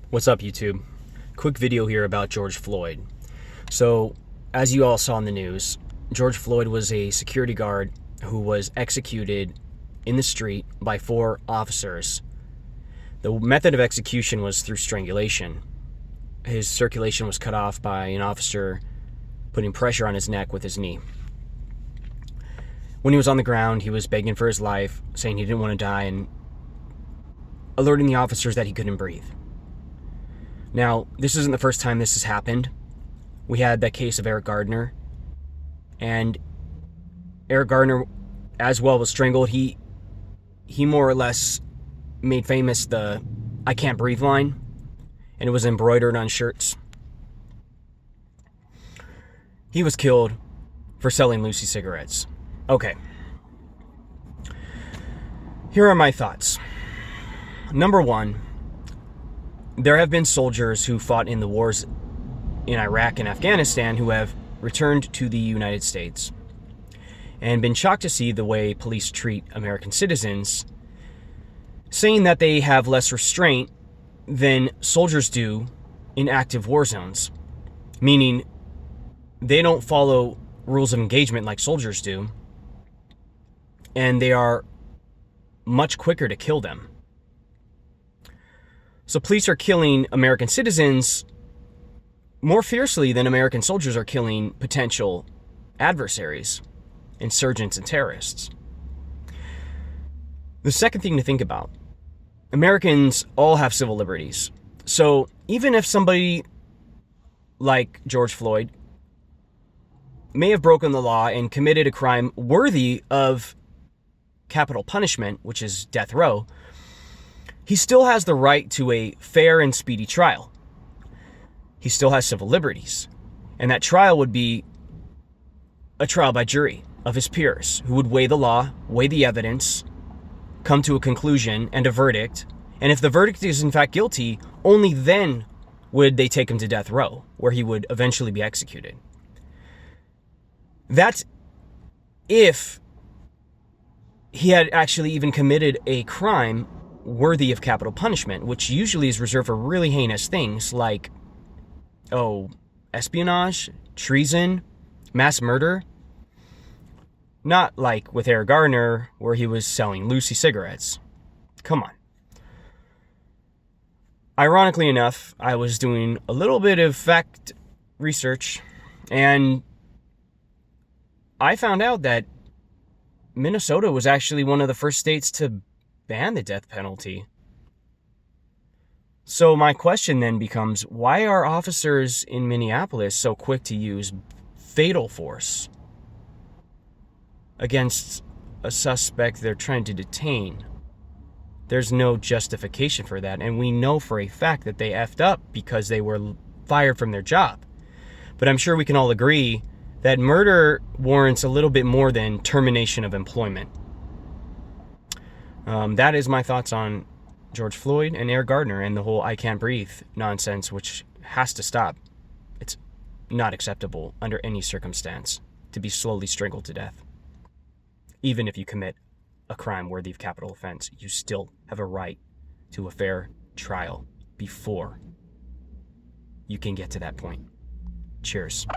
What's up, YouTube? Quick video here about George Floyd. So, as you all saw in the news, George Floyd was a security guard who was executed in the street by 4 officers. The method of execution was through strangulation. His circulation was cut off by an officer putting pressure on his neck with his knee. When he was on the ground, he was begging for his life, saying he didn't want to die, and alerting the officers that he couldn't breathe. Now, this isn't the first time this has happened. We had that case of Eric Gardner, and Eric Gardner as well was strangled. He more or less made famous the "I can't breathe" line, and it was embroidered on shirts. He was killed for selling Lucy cigarettes. Okay. Here are my thoughts. Number one, there have been soldiers who fought in the wars in Iraq and Afghanistan who have returned to the United States and been shocked to see the way police treat American citizens, saying that they have less restraint than soldiers do in active war zones, meaning they don't follow rules of engagement like soldiers do, and they are much quicker to kill them. So police are killing American citizens more fiercely than American soldiers are killing potential adversaries, insurgents, and terrorists. The second thing to think about, Americans all have civil liberties. So even if somebody like George Floyd may have broken the law and committed a crime worthy of capital punishment, which is death row, he still has the right to a fair and speedy trial. He still has civil liberties. And that trial would be a trial by jury of his peers who would weigh the law, weigh the evidence, come to a conclusion and a verdict. And if the verdict is in fact guilty, only then would they take him to death row, where he would eventually be executed. That's if he had actually even committed a crime worthy of capital punishment, which usually is reserved for really heinous things like, espionage, treason, mass murder. Not like with Eric Gardner, where he was selling Lucy cigarettes. Come on. Ironically enough, I was doing a little bit of fact research, and I found out that Minnesota was actually one of the first states to ban the death penalty. So my question then becomes, why are officers in Minneapolis so quick to use fatal force against a suspect they're trying to detain? There's no justification for that, and we know for a fact that they effed up because they were fired from their job. But I'm sure we can all agree that murder warrants a little bit more than termination of employment. That is my thoughts on George Floyd and Eric Gardner and the whole "I can't breathe" nonsense, which has to stop. It's not acceptable under any circumstance to be slowly strangled to death. Even if you commit a crime worthy of capital offense, you still have a right to a fair trial before you can get to that point. Cheers.